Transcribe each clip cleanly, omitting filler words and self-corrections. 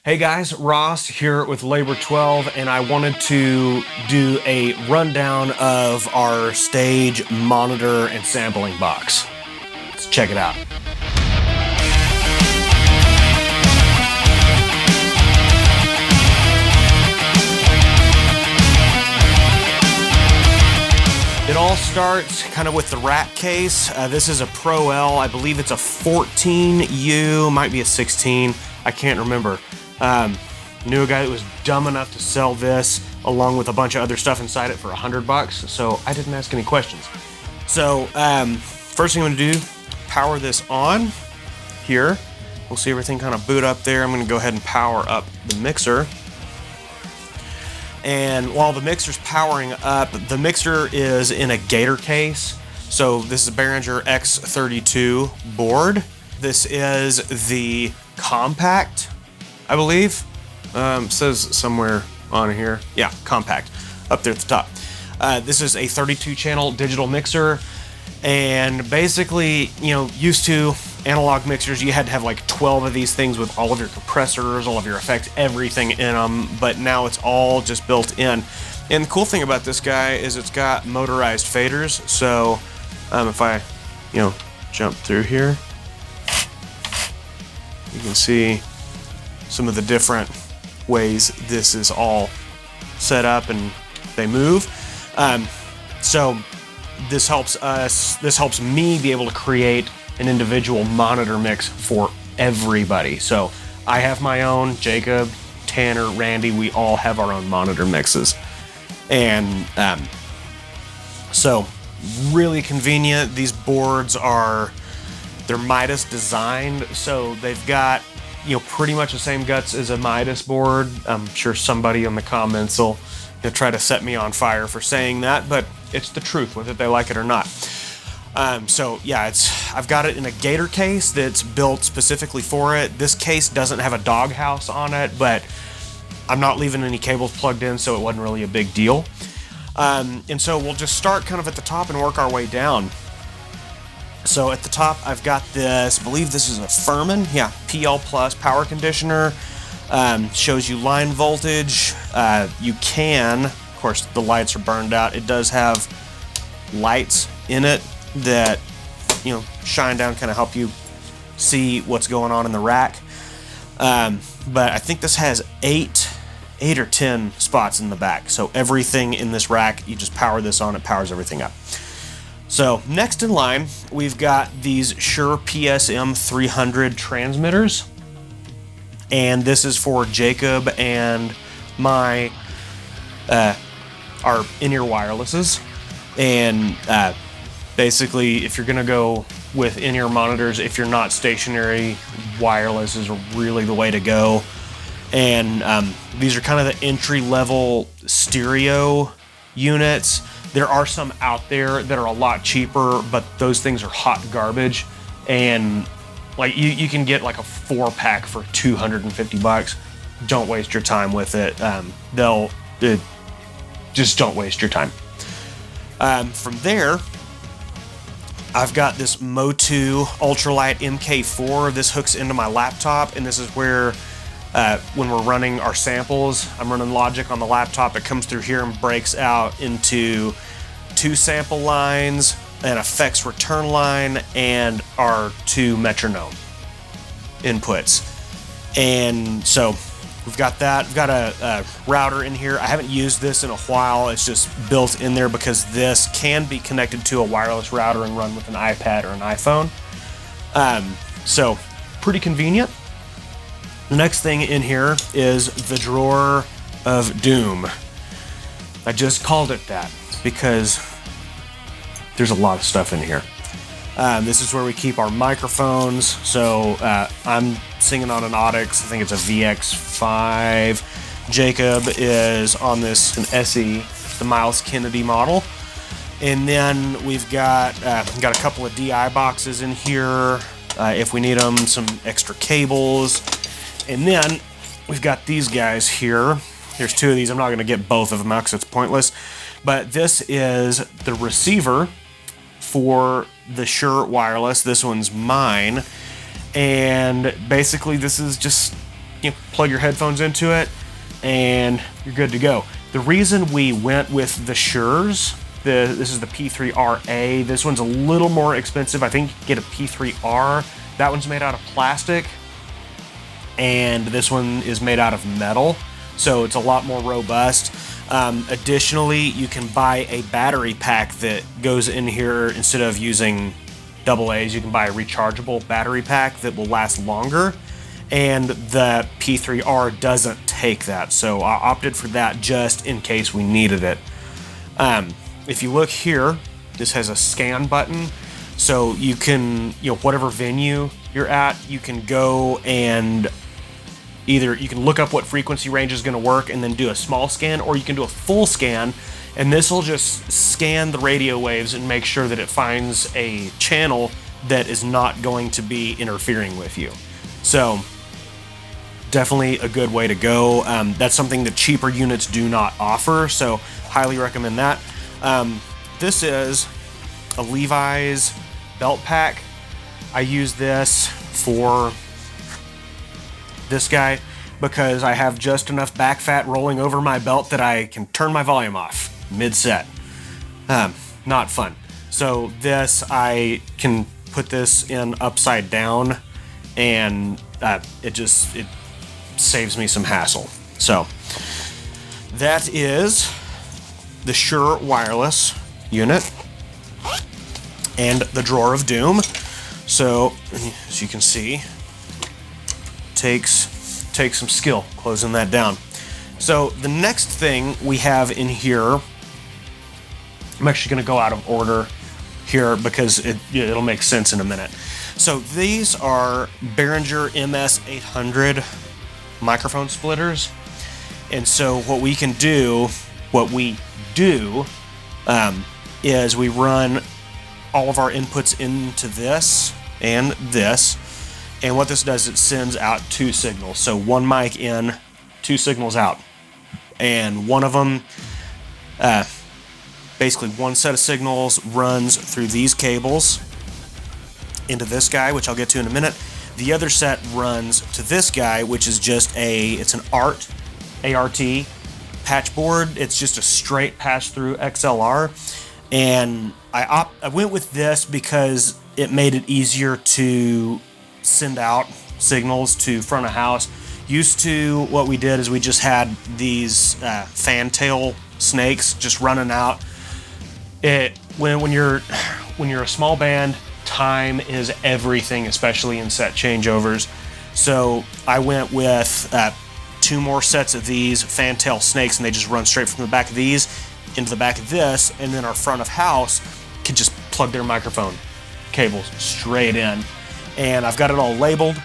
Hey guys, Ross here with Labor 12, and I wanted to do a rundown of our stage monitor and sampling box. Let's check it out. It all starts kind of with the rack case. This is a Proel. I believe it's a 14U, might be a 16. I can't remember. Knew a guy that was dumb enough to sell this along with a bunch of other stuff inside it for $100, so I didn't ask any questions. So first thing I'm gonna do, power this on here. We'll see everything kind of boot up there. I'm gonna go ahead and power up the mixer. And while the mixer's powering up, the mixer is in a gator case. So this is a Behringer X32 board. This is the compact, I believe. Says somewhere on here. Yeah, compact, up there at the top. This is a 32 channel digital mixer. And basically, you know, used to analog mixers, you had to have like 12 of these things with all of your compressors, all of your effects, everything in them. But now it's all just built in. And the cool thing about this guy is it's got motorized faders. So if I, jump through here, you can see some of the different ways this is all set up and they move. So this helps me be able to create an individual monitor mix for everybody. So I have my own, Jacob, Tanner, Randy, we all have our own monitor mixes. And so really convenient. These boards they're Midas designed, so they've got pretty much the same guts as a Midas board. I'm sure somebody in the comments will try to set me on fire for saying that, but it's the truth, whether they like it or not. So yeah, I've got it in a gator case that's built specifically for it. This case doesn't have a doghouse on it, but I'm not leaving any cables plugged in, so it wasn't really a big deal. And so we'll just start kind of at the top and work our way down. So at the top, I've got this, I believe this is a Furman, PL Plus power conditioner. Shows you line voltage. You can, of course, the lights are burned out. It does have lights in it that, shine down, kind of help you see what's going on in the rack. But I think this has eight or 10 spots in the back. So everything in this rack, you just power this on, it powers everything up. So next in line, we've got these Shure PSM 300 transmitters. And this is for Jacob and our in-ear wirelesses. And basically, if you're gonna go with in-ear monitors, if you're not stationary, wireless is really the way to go. And these are kind of the entry-level stereo units. There are some out there that are a lot cheaper, but those things are hot garbage. And like you can get like a 4-pack for $250. Don't waste your time with it. Just don't waste your time. From there, I've got this Motu Ultralight MK4. This hooks into my laptop, and this is where when we're running our samples, I'm running Logic on the laptop. It comes through here and breaks out into 2 sample lines, an effects return line, and our 2 metronome inputs. And so we've got that. We've got a router in here. I haven't used this in a while. It's just built in there because this can be connected to a wireless router and run with an iPad or an iPhone. So pretty convenient. The next thing in here is the drawer of doom. I just called it that because there's a lot of stuff in here. This is where we keep our microphones. So I'm singing on an Audix. I think it's a VX5. Jacob is on this, an SE, the Miles Kennedy model. And then we've got a couple of DI boxes in here if we need them, some extra cables. And then we've got these guys here. There's 2 of these. I'm not going to get both of them out because it's pointless. But this is the receiver for the Shure wireless. This one's mine. And basically this is just plug your headphones into it, and you're good to go. The reason we went with the Shure's, this is the P3RA. This one's a little more expensive. I think you can get a P3R. That one's made out of plastic, and this one is made out of metal, so it's a lot more robust. Additionally, you can buy a battery pack that goes in here. Instead of using AA's, you can buy a rechargeable battery pack that will last longer, and the P3R doesn't take that, so I opted for that just in case we needed it. If you look here, this has a scan button, so you can, whatever venue you're at, you can go and either you can look up what frequency range is going to work and then do a small scan, or you can do a full scan, and this will just scan the radio waves and make sure that it finds a channel that is not going to be interfering with you. So definitely a good way to go. That's something that cheaper units do not offer, so highly recommend that. This is a Levi's belt pack. I use this for this guy because I have just enough back fat rolling over my belt that I can turn my volume off mid-set. Not fun. So this, I can put this in upside down, and it saves me some hassle. So that is the Shure wireless unit and the Drawer of Doom. So as you can see, takes some skill closing that down. So the next thing we have in here, I'm actually going to go out of order here because it'll make sense in a minute. So these are Behringer MS800 microphone splitters, and so what we do is we run all of our inputs into this and this, and what this does, it sends out two signals. So one mic in, two signals out, and one of them, basically one set of signals runs through these cables into this guy, which I'll get to in a minute. The other set runs to this guy, which is just it's an ART patch board. It's just a straight pass-through XLR, and I went with this because it made it easier to send out signals to front of house. Used to, what we did is we just had these fantail snakes just running out. When you're a small band, time is everything, especially in set changeovers. So I went with two more sets of these fantail snakes, and they just run straight from the back of these into the back of this, and then our front of house can just plug their microphone cables straight in. And I've got it all labeled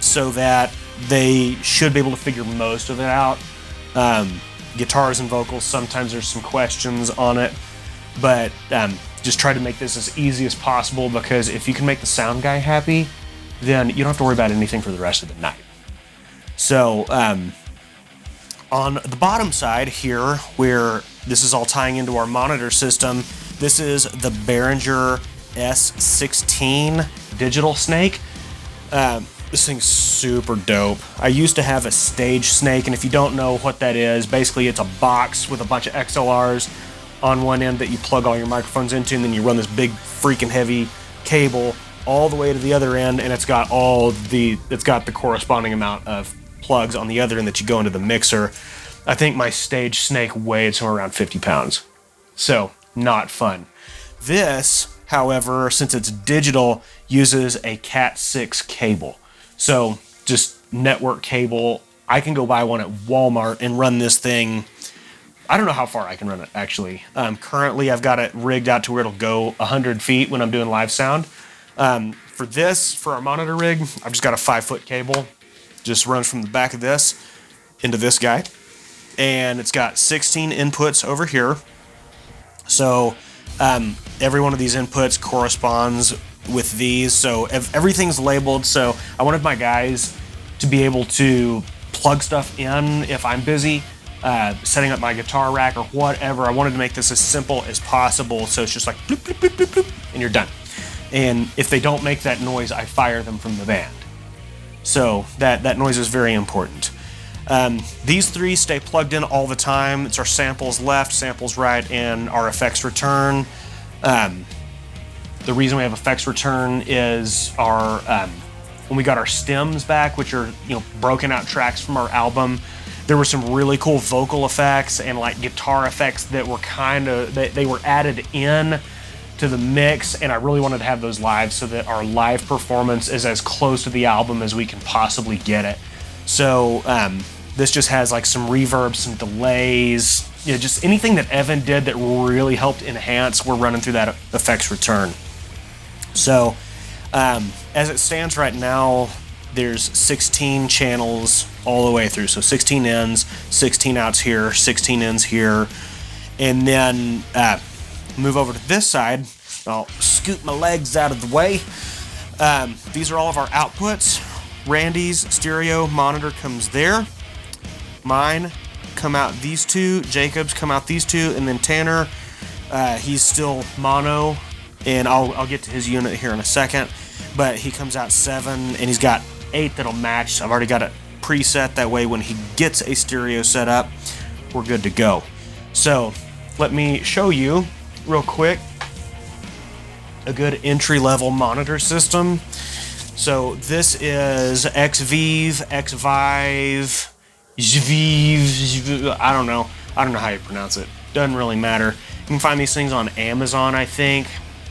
so that they should be able to figure most of it out. Guitars and vocals, sometimes there's some questions on it, but just try to make this as easy as possible, because if you can make the sound guy happy, then you don't have to worry about anything for the rest of the night. So on the bottom side here, where this is all tying into our monitor system, this is the Behringer S16 digital snake. This thing's super dope. I used to have a stage snake, and if you don't know what that is, basically it's a box with a bunch of XLRs on one end that you plug all your microphones into, and then you run this big freaking heavy cable all the way to the other end, and it's got the corresponding amount of plugs on the other end that you go into the mixer. I think my stage snake weighed somewhere around 50 pounds. So, not fun. This, however, since it's digital, uses a Cat6 cable. So, just network cable. I can go buy one at Walmart and run this thing. I don't know how far I can run it, actually. Currently, I've got it rigged out to where it'll go 100 feet when I'm doing live sound. For our monitor rig, I've just got a 5-foot cable. Just runs from the back of this into this guy. And it's got 16 inputs over here. So every one of these inputs corresponds with these. So everything's labeled. So I wanted my guys to be able to plug stuff in if I'm busy, setting up my guitar rack or whatever. I wanted to make this as simple as possible. So it's just like bloop, bloop, bloop, bloop, bloop, and you're done. And if they don't make that noise, I fire them from the band. So that noise is very important. These three stay plugged in all the time. It's our samples left, samples right, and our effects return. The reason we have effects return is our when we got our stems back, which are broken out tracks from our album, there were some really cool vocal effects and like guitar effects that were they were added in to the mix, and I really wanted to have those live so that our live performance is as close to the album as we can possibly get it. So this just has like some reverb, some delays, just anything that Evan did that really helped enhance, we're running through that effects return. So as it stands right now, there's 16 channels all the way through. So 16 ins, 16 outs here, 16 ins here. And then move over to this side. I'll scoot my legs out of the way. These are all of our outputs. Randy's stereo monitor comes there. Mine come out these two. Jacob's come out these two. And then Tanner, he's still mono. And I'll get to his unit here in a second. But he comes out 7, and he's got 8 that'll match. So I've already got it preset. That way when he gets a stereo set up, we're good to go. So let me show you real quick a good entry-level monitor system. So this is XII, XVIV, I don't know how you pronounce it. Doesn't really matter. You can find these things on Amazon, I think.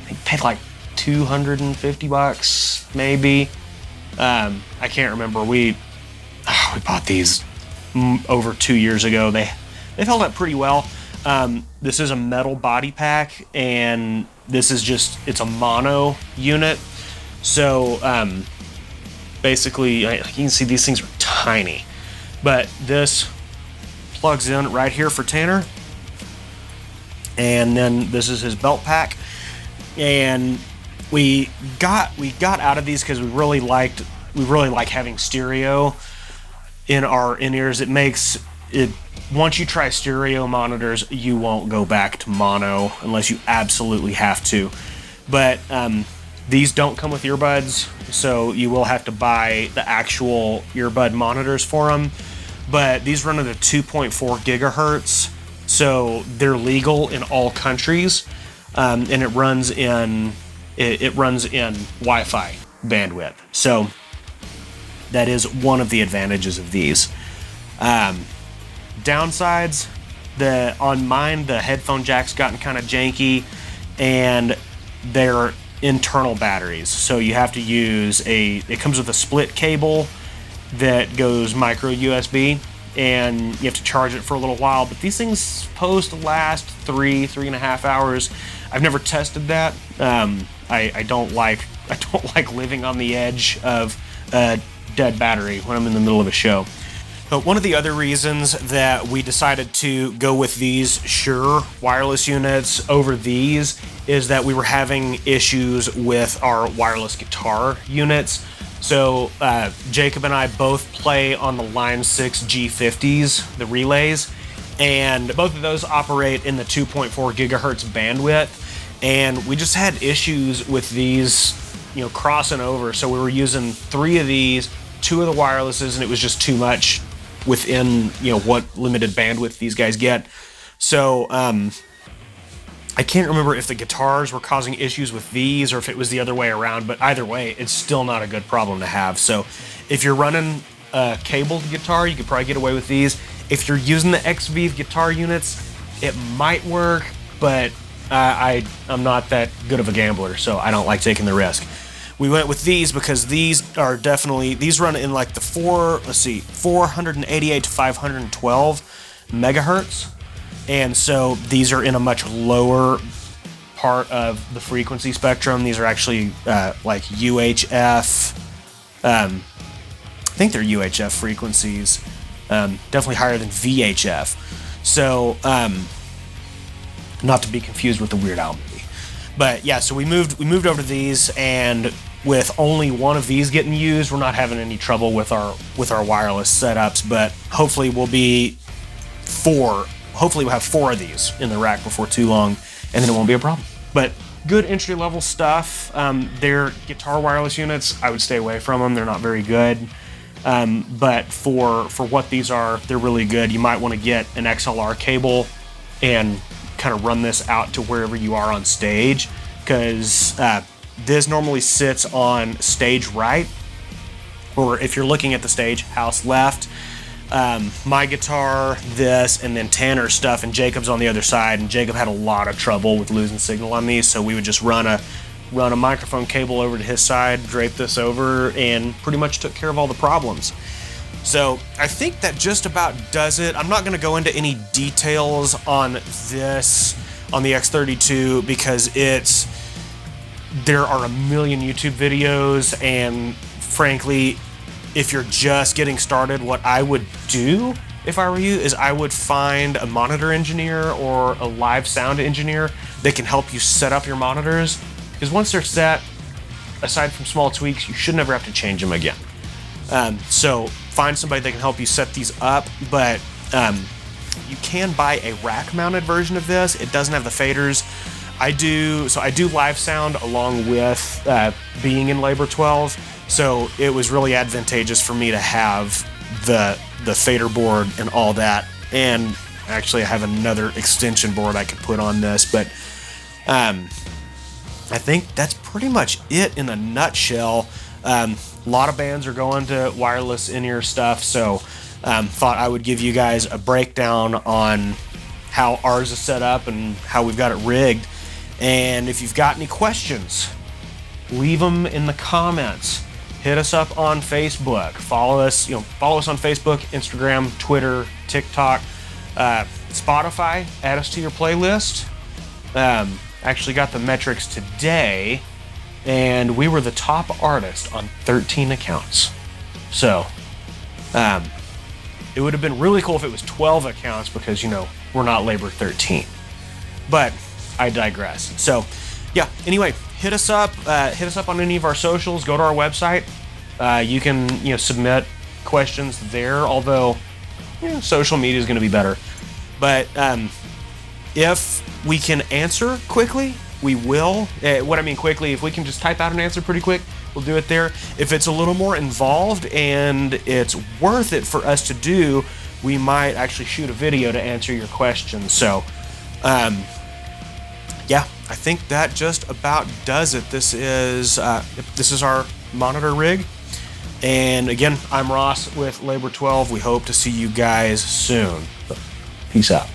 I paid like $250 maybe. I can't remember. We bought these over 2 years ago. They've held up pretty well. This is a metal body pack, and this is it's a mono unit. So basically, you can see these things are tiny, but this plugs in right here for Tanner, and then this is his belt pack. And we got out of these because we really like having stereo in our in-ears. It makes it, once you try stereo monitors, you won't go back to mono unless you absolutely have to. But these don't come with earbuds, so you will have to buy the actual earbud monitors for them. But these run at a 2.4 gigahertz, so they're legal in all countries, and it runs in Wi-Fi bandwidth. So that is one of the advantages of these. Downsides, on mine, the headphone jack's gotten kind of janky, and they're internal batteries. So you have to use it comes with a split cable that goes micro USB, and you have to charge it for a little while, but these things supposed to last 3.5 hours. I've never tested that. I don't like living on the edge of a dead battery when I'm in the middle of a show. But one of the other reasons that we decided to go with these Shure wireless units over these is that we were having issues with our wireless guitar units. So Jacob and I both play on the Line 6 G50s, the relays, and both of those operate in the 2.4 gigahertz bandwidth. And we just had issues with these, crossing over. So we were using 3 of these, 2 of the wirelesses, and it was just too much within, what limited bandwidth these guys get. So I can't remember if the guitars were causing issues with these or if it was the other way around, but either way, it's still not a good problem to have. So if you're running a cabled guitar, you could probably get away with these. If you're using the XIV guitar units, it might work, but I'm not that good of a gambler, so I don't like taking the risk. We went with these because these run in like the 488 to 512 megahertz. And so these are in a much lower part of the frequency spectrum. These are actually like UHF. I think they're UHF frequencies. Definitely higher than VHF. So not to be confused with the Weird Al movie. But yeah, so we moved over to these, and with only one of these getting used, we're not having any trouble with our wireless setups. But hopefully we'll have 4 of these in the rack before too long, and then it won't be a problem. But good entry-level stuff. Their guitar wireless units, I would stay away from them. They're not very good. But for what these are, they're really good. You might want to get an XLR cable and kind of run this out to wherever you are on stage, because this normally sits on stage right, or if you're looking at the stage, house left. My guitar, this, and then Tanner's stuff, and Jacob's on the other side, and Jacob had a lot of trouble with losing signal on these, so we would just run a microphone cable over to his side, drape this over, and pretty much took care of all the problems. So I think that just about does it. I'm not going to go into any details on this, on the X32, because there are a million YouTube videos, and frankly, if you're just getting started, what I would do if I were you is I would find a monitor engineer or a live sound engineer that can help you set up your monitors, because once they're set, aside from small tweaks, you should never have to change them again. So find somebody that can help you set these up, but you can buy a rack-mounted version of this. It doesn't have the faders. I do live sound along with being in Labor 12, so it was really advantageous for me to have the fader board and all that. And actually, I have another extension board I could put on this, but I think that's pretty much it in a nutshell. A lot of bands are going to wireless in-ear stuff, so thought I would give you guys a breakdown on how ours is set up and how we've got it rigged. And if you've got any questions, leave them in the comments. Hit us up on Facebook. Follow us on Facebook, Instagram, Twitter, TikTok, Spotify. Add us to your playlist. Actually got the metrics today, and we were the top artist on 13 accounts. So it would have been really cool if it was 12 accounts, because we're not Labor 13. But I digress. So yeah, anyway, hit us up on any of our socials. Go to our website. You can submit questions there, although social media is going to be better. But if we can answer quickly, we will. What I mean quickly, if we can just type out an answer pretty quick, we'll do it there. If it's a little more involved and it's worth it for us to do, we might actually shoot a video to answer your questions. So yeah, I think that just about does it. This is our monitor rig. And again, I'm Ross with Labor 12. We hope to see you guys soon. Peace out.